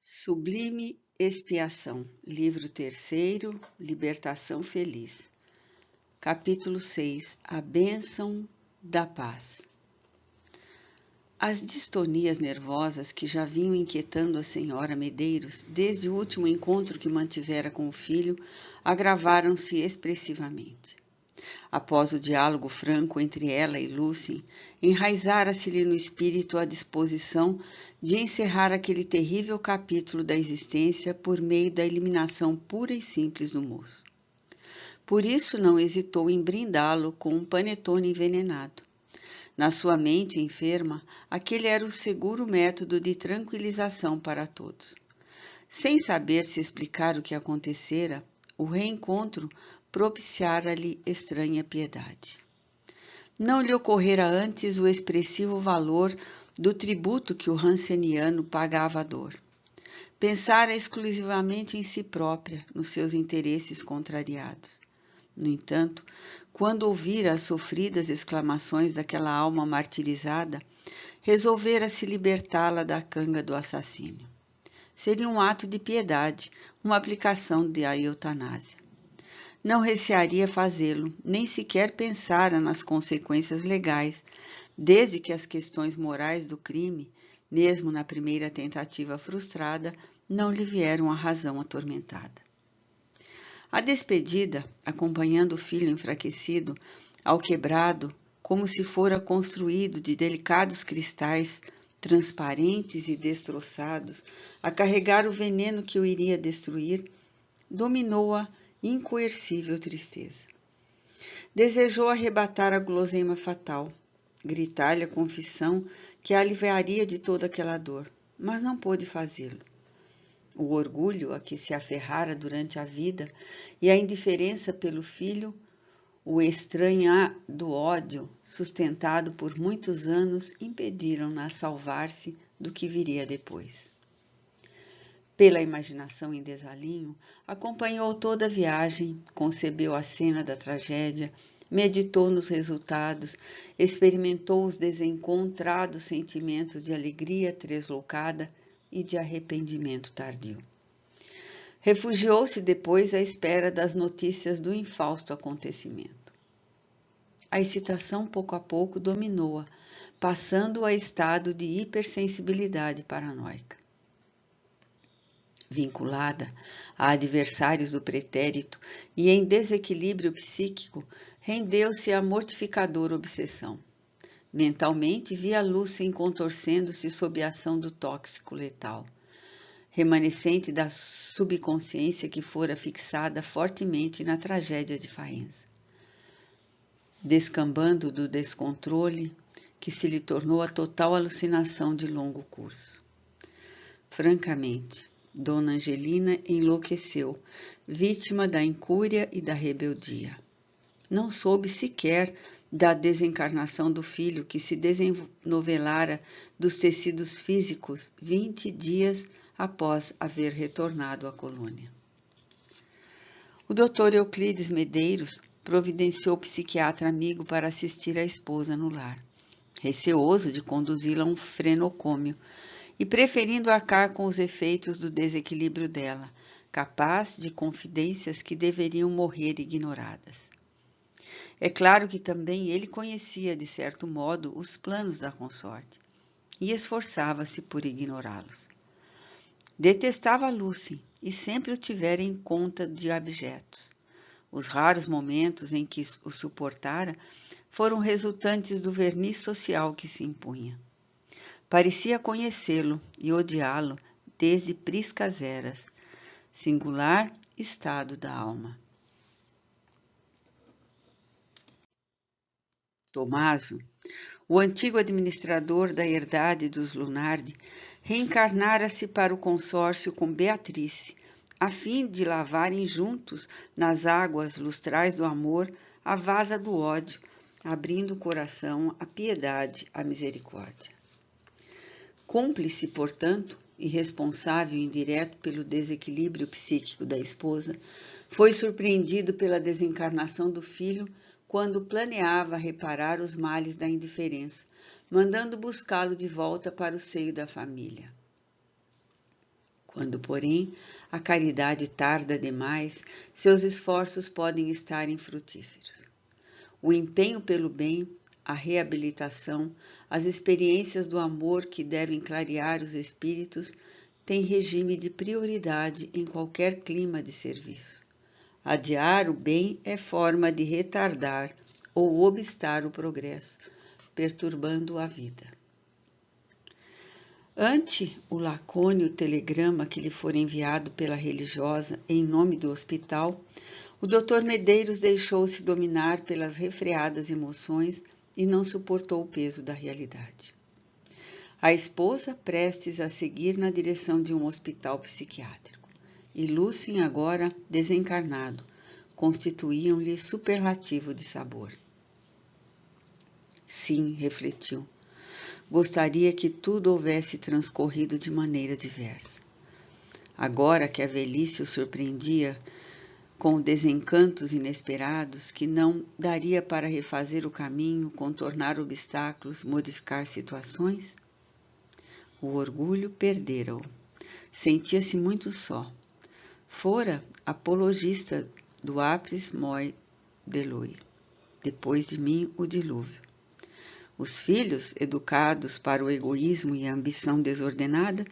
Sublime Expiação, livro 3º, Libertação Feliz. Capítulo 6, A Bênção da Paz. As distonias nervosas que já vinham inquietando a senhora Medeiros desde o último encontro que mantivera com o filho agravaram-se expressivamente. Após o diálogo franco entre ela e Lúcia, enraizara-se-lhe no espírito a disposição de encerrar aquele terrível capítulo da existência por meio da eliminação pura e simples do moço. Por isso não hesitou em brindá-lo com um panetone envenenado. Na sua mente enferma, aquele era o seguro método de tranquilização para todos. Sem saber se explicar o que acontecera, o reencontro propiciara-lhe estranha piedade. Não lhe ocorrera antes o expressivo valor do tributo que o ranceniano pagava à dor. Pensara exclusivamente em si própria, nos seus interesses contrariados. No entanto, quando ouvira as sofridas exclamações daquela alma martirizada, resolvera se libertá-la da canga do assassínio. Seria um ato de piedade, uma aplicação da eutanásia. Não recearia fazê-lo, nem sequer pensara nas consequências legais, desde que as questões morais do crime, mesmo na primeira tentativa frustrada, não lhe vieram a razão atormentada. A despedida, acompanhando o filho enfraquecido, alquebrado, como se fora construído de delicados cristais, transparentes e destroçados, a carregar o veneno que o iria destruir, dominou-a incoercível tristeza. Desejou arrebatar a guloseima fatal, gritar-lhe a confissão que a aliviaria de toda aquela dor, mas não pôde fazê-lo. O orgulho a que se aferrara durante a vida e a indiferença pelo filho, o estranhado ódio sustentado por muitos anos impediram-na salvar-se do que viria depois. Pela imaginação em desalinho, acompanhou toda a viagem, concebeu a cena da tragédia, meditou nos resultados, experimentou os desencontrados sentimentos de alegria tresloucada e de arrependimento tardio. Refugiou-se depois à espera das notícias do infausto acontecimento. A excitação pouco a pouco dominou-a, passando a estado de hipersensibilidade paranoica. Vinculada a adversários do pretérito e em desequilíbrio psíquico, rendeu-se à mortificadora obsessão. Mentalmente via Lúcia contorcendo-se sob a ação do tóxico letal, remanescente da subconsciência que fora fixada fortemente na tragédia de Faenza. Descambando do descontrole, que se lhe tornou a total alucinação de longo curso. Francamente, Dona Angelina enlouqueceu, vítima da incúria e da rebeldia. Não soube sequer da desencarnação do filho que se desenovelara dos tecidos físicos 20 dias após haver retornado à colônia. O Dr. Euclides Medeiros providenciou psiquiatra amigo para assistir a esposa no lar, receoso de conduzi-la a um frenocômio, e preferindo arcar com os efeitos do desequilíbrio dela, capaz de confidências que deveriam morrer ignoradas. É claro que também ele conhecia, de certo modo, os planos da consorte, e esforçava-se por ignorá-los. Detestava Lúcia e sempre o tivera em conta de abjetos. Os raros momentos em que o suportara foram resultantes do verniz social que se impunha. Parecia conhecê-lo e odiá-lo desde priscas eras, singular estado da alma. Tomaso, o antigo administrador da herdade dos Lunardi, reencarnara-se para o consórcio com Beatrice, a fim de lavarem juntos nas águas lustrais do amor a vasa do ódio, abrindo o coração à piedade, à misericórdia. Cúmplice, portanto, e responsável indireto pelo desequilíbrio psíquico da esposa, foi surpreendido pela desencarnação do filho quando planeava reparar os males da indiferença, mandando buscá-lo de volta para o seio da família. Quando, porém, a caridade tarda demais, seus esforços podem estar infrutíferos. O empenho pelo bem, a reabilitação, as experiências do amor que devem clarear os espíritos têm regime de prioridade em qualquer clima de serviço. Adiar o bem é forma de retardar ou obstar o progresso, perturbando a vida. Ante o lacôneo telegrama que lhe fora enviado pela religiosa em nome do hospital, o Dr. Medeiros deixou-se dominar pelas refreadas emoções e não suportou o peso da realidade. A esposa prestes a seguir na direção de um hospital psiquiátrico, e Lúcio agora desencarnado, constituíam-lhe superlativo de sabor. Sim, refletiu, gostaria que tudo houvesse transcorrido de maneira diversa. Agora que a velhice o surpreendia com desencantos inesperados que não daria para refazer o caminho, contornar obstáculos, modificar situações, o orgulho perdera-o. Sentia-se muito só. Fora apologista do apris moi deloi. Depois de mim, o dilúvio. Os filhos, educados para o egoísmo e a ambição desordenada,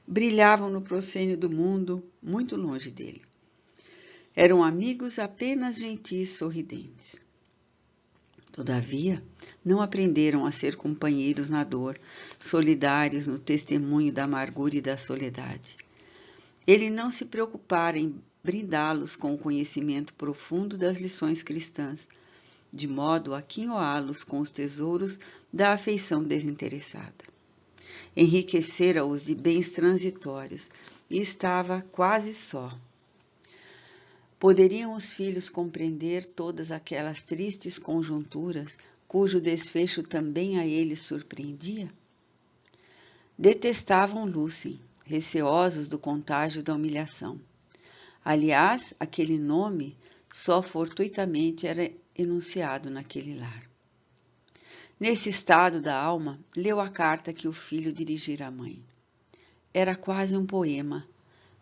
brilhavam no proscênio do mundo, muito longe dele. Eram amigos apenas gentis, sorridentes. Todavia, não aprenderam a ser companheiros na dor, solidários no testemunho da amargura e da soledade. Ele não se preocupara em brindá-los com o conhecimento profundo das lições cristãs, de modo a quinhoá-los com os tesouros da afeição desinteressada. Enriquecera-os de bens transitórios e estava quase só. Poderiam os filhos compreender todas aquelas tristes conjunturas cujo desfecho também a eles surpreendia? Detestavam Lúcio, receosos do contágio da humilhação. Aliás, aquele nome só fortuitamente era enunciado naquele lar. Nesse estado da alma, leu a carta que o filho dirigira à mãe. Era quase um poema,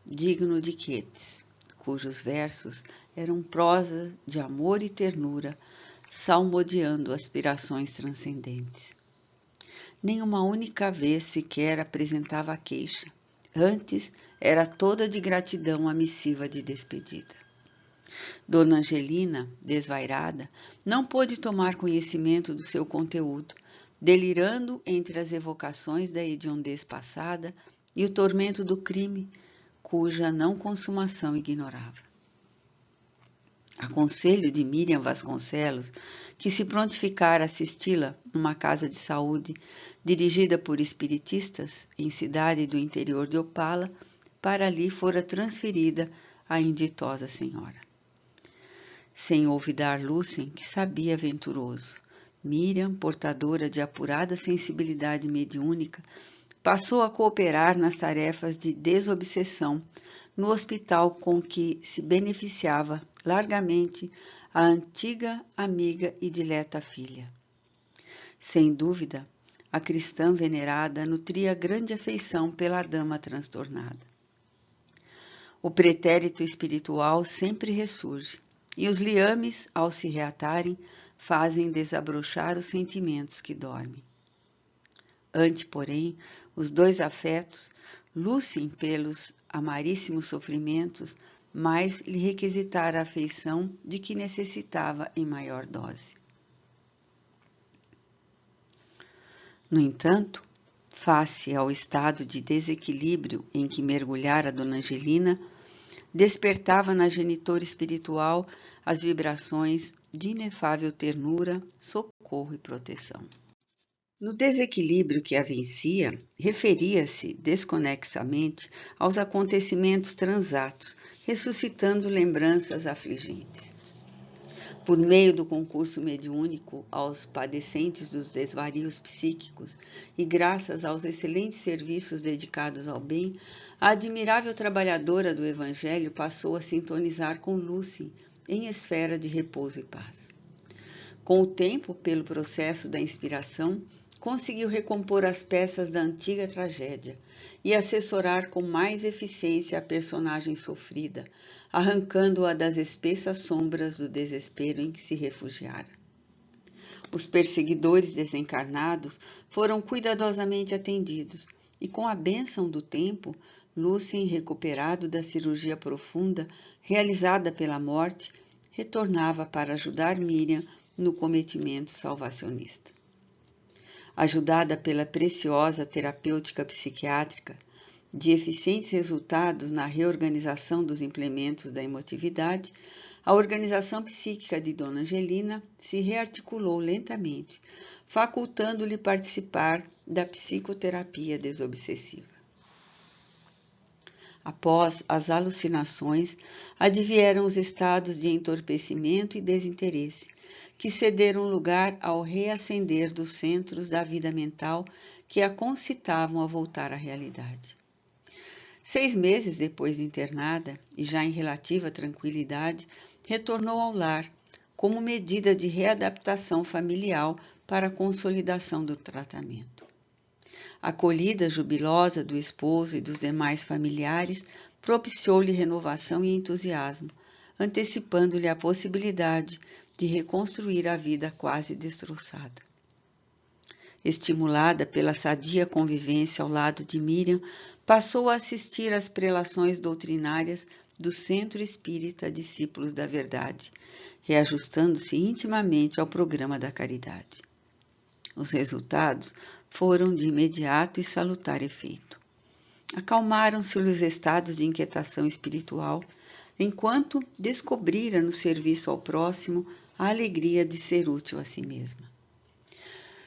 digno de Keats, cujos versos eram prosa de amor e ternura, salmodiando aspirações transcendentes. Nem uma única vez sequer apresentava a queixa. Antes, era toda de gratidão a missiva de despedida. Dona Angelina, desvairada, não pôde tomar conhecimento do seu conteúdo, delirando entre as evocações da hediondez passada e o tormento do crime, cuja não consumação ignorava. A conselho de Miriam Vasconcelos, que se prontificara a assisti-la numa casa de saúde dirigida por espiritistas em cidade do interior de Opala, para ali fora transferida a inditosa senhora. Sem olvidar Lúcia, que sabia venturoso, Miriam, portadora de apurada sensibilidade mediúnica, passou a cooperar nas tarefas de desobsessão no hospital com que se beneficiava largamente a antiga amiga e dileta filha. Sem dúvida, a cristã venerada nutria grande afeição pela dama transtornada. O pretérito espiritual sempre ressurge, e os liames, ao se reatarem, fazem desabrochar os sentimentos que dormem. Ante, porém, os dois afetos, Lúcio, pelos amaríssimos sofrimentos, mais lhe requisitara a afeição de que necessitava em maior dose. No entanto, face ao estado de desequilíbrio em que mergulhara Dona Angelina, despertava na genitora espiritual as vibrações de inefável ternura, socorro e proteção. No desequilíbrio que a vencia, referia-se desconexamente aos acontecimentos transatos, ressuscitando lembranças afligentes. Por meio do concurso mediúnico aos padecentes dos desvarios psíquicos e graças aos excelentes serviços dedicados ao bem, a admirável trabalhadora do Evangelho passou a sintonizar com Lúcia em esfera de repouso e paz. Com o tempo, pelo processo da inspiração, conseguiu recompor as peças da antiga tragédia e assessorar com mais eficiência a personagem sofrida, arrancando-a das espessas sombras do desespero em que se refugiara. Os perseguidores desencarnados foram cuidadosamente atendidos e, com a bênção do tempo, Lúcien, recuperado da cirurgia profunda realizada pela morte, retornava para ajudar Miriam no cometimento salvacionista. Ajudada pela preciosa terapêutica psiquiátrica, de eficientes resultados na reorganização dos implementos da emotividade, a organização psíquica de Dona Angelina se rearticulou lentamente, facultando-lhe participar da psicoterapia desobsessiva. Após as alucinações, advieram os estados de entorpecimento e desinteresse, que cederam lugar ao reacender dos centros da vida mental que a concitavam a voltar à realidade. 6 meses depois de internada, e já em relativa tranquilidade, retornou ao lar, como medida de readaptação familiar para a consolidação do tratamento. A acolhida jubilosa do esposo e dos demais familiares propiciou-lhe renovação e entusiasmo, antecipando-lhe a possibilidade de reconstruir a vida quase destroçada. Estimulada pela sadia convivência ao lado de Miriam, passou a assistir às prelações doutrinárias do Centro Espírita Discípulos da Verdade, reajustando-se intimamente ao programa da caridade. Os resultados foram de imediato e salutar efeito. Acalmaram-se-lhe os estados de inquietação espiritual, enquanto descobrira no serviço ao próximo a alegria de ser útil a si mesma.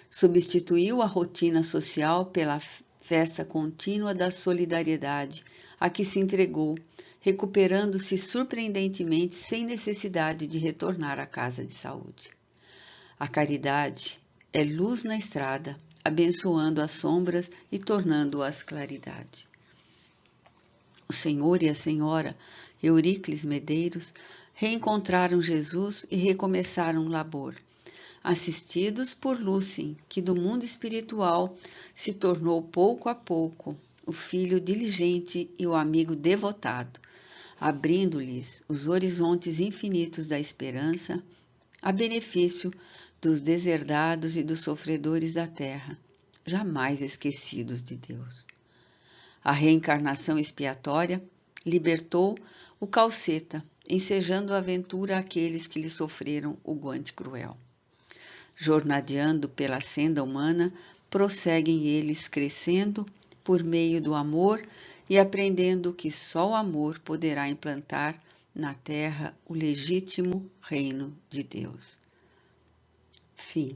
Substituiu a rotina social pela festa contínua da solidariedade, a que se entregou, recuperando-se surpreendentemente sem necessidade de retornar à casa de saúde. A caridade é luz na estrada, abençoando as sombras e tornando-as claridade. O senhor e a senhora Euríclis Medeiros reencontraram Jesus e recomeçaram o labor, assistidos por Lúcien, que do mundo espiritual se tornou pouco a pouco o filho diligente e o amigo devotado, abrindo-lhes os horizontes infinitos da esperança, a benefício dos deserdados e dos sofredores da terra, jamais esquecidos de Deus. A reencarnação expiatória libertou o Calceta, ensejando a aventura àqueles que lhe sofreram o guante cruel. Jornadeando pela senda humana, prosseguem eles crescendo por meio do amor e aprendendo que só o amor poderá implantar na terra o legítimo reino de Deus. Fim.